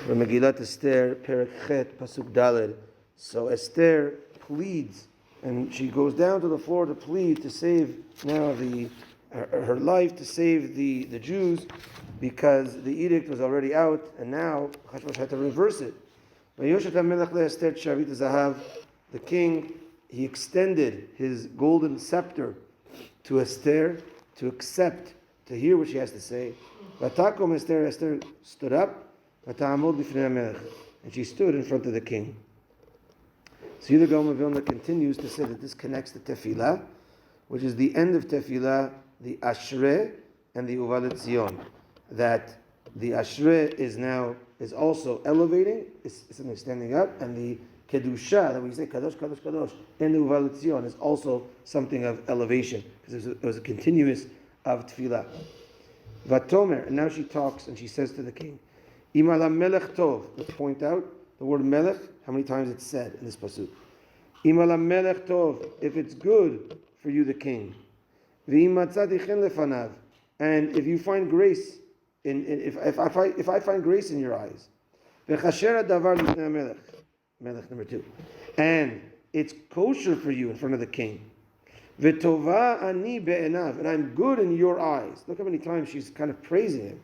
From Megilat Esther Perek Chet Pasuk Daled. So Esther pleads, and she goes down to the floor to plead to save now her life, to save the Jews, because the edict was already out, and now Achashverosh had to reverse it. The king, he extended his golden scepter to Esther to accept, to hear what she has to say. Esther stood up, and she stood in front of the king. So the Gaon of Vilna continues to say that this connects to Tefillah, which is the end of Tefillah, the Ashrei and the Uva L'Tzion. That the Ashrei is also elevating, is something standing up, and the Kedusha, that we say Kadosh, Kadosh, Kadosh, and the Uva L'Tzion is also something of elevation, because it was a continuous of Tefillah. Vatomer, and now she talks and she says to the king, Imala Melech Tov. Let's point out the word Melech, how many times it's said in this pasuk. Imala Melech Tov, if it's good for you, the king. V'imatzadichen lefanav, and if you find grace if I find grace in your eyes. V'chasher davar lifnei Melech, Melech number 2, and it's kosher for you in front of the king. V'tova ani be'enav, and I'm good in your eyes. Look how many times she's kind of praising him.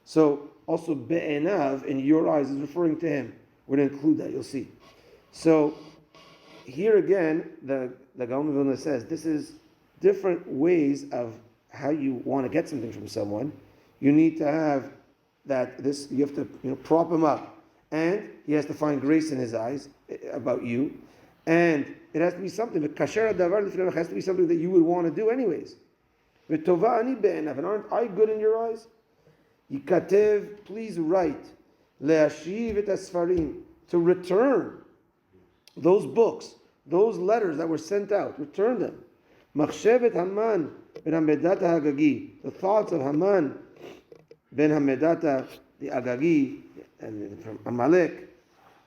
So also be'enav, in your eyes, is referring to him. We're going to include that, you'll see. So here again, the Gaon of Vilna says this is different ways of how you want to get something from someone. You need to have that. You have to prop him up, and he has to find grace in his eyes about you. And it has to be something. It has to be something that you would want to do anyways. And aren't I good in your eyes? Yikatev, please write. Le'ashiv et asfarim, to return those books, those letters that were sent out. Return them. Machshevet Haman ben Hamedata Hagagi, the thoughts of Haman ben Hamedata the Agagi, and from Amalek.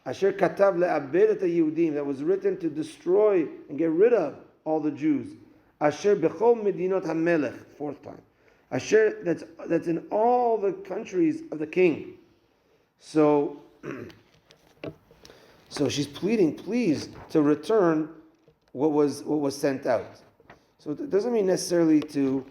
Asher katav le'abed et Yehudim, that was written to destroy and get rid of all the Jews. Asher bechol medinot hamelech, 4th time. Asher, that's in all the countries of the king. So she's pleading, please, to return what was sent out. So it doesn't mean necessarily to,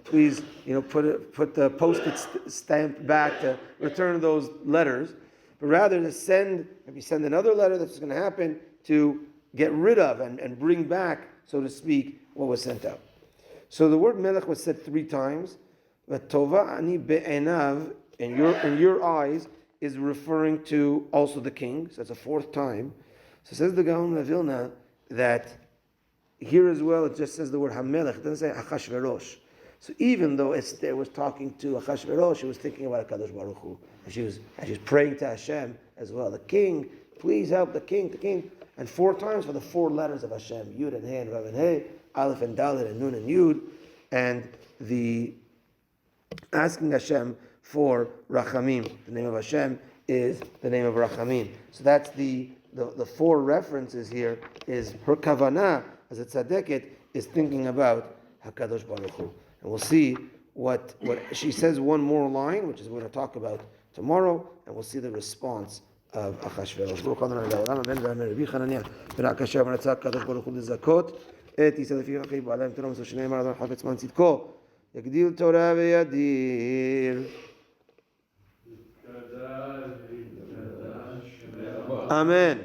please, put the post-it stamp back to return those letters, but rather to maybe send another letter that's going to happen to get rid of and bring back, so to speak, what was sent out. So the word melech was said 3 times, but tova ani be'enav, in your eyes, is referring to also the king, so that's a 4th time. So says the Gaon of Vilna that here as well it just says the word hamelech, it doesn't say Achashverosh. So even though Esther was talking to Achashverosh, she was thinking about HaKadosh Baruch Hu, and she was praying to Hashem as well. The king, please help the king, and 4 times for the 4 letters of Hashem, Yud and He and Vav and He, Aleph and Dalet and Nun and Yud, and the asking Hashem for Rachamim. The name of Hashem is the name of Rachamim. So that's the 4 references here. Is her kavanah as a tzaddiket is thinking about HaKadosh Baruch Hu. And we'll see what she says, one more line, which is we're going to talk about tomorrow, and we'll see the response of Achashverosh. יגדיל תורה וידיר. אמן.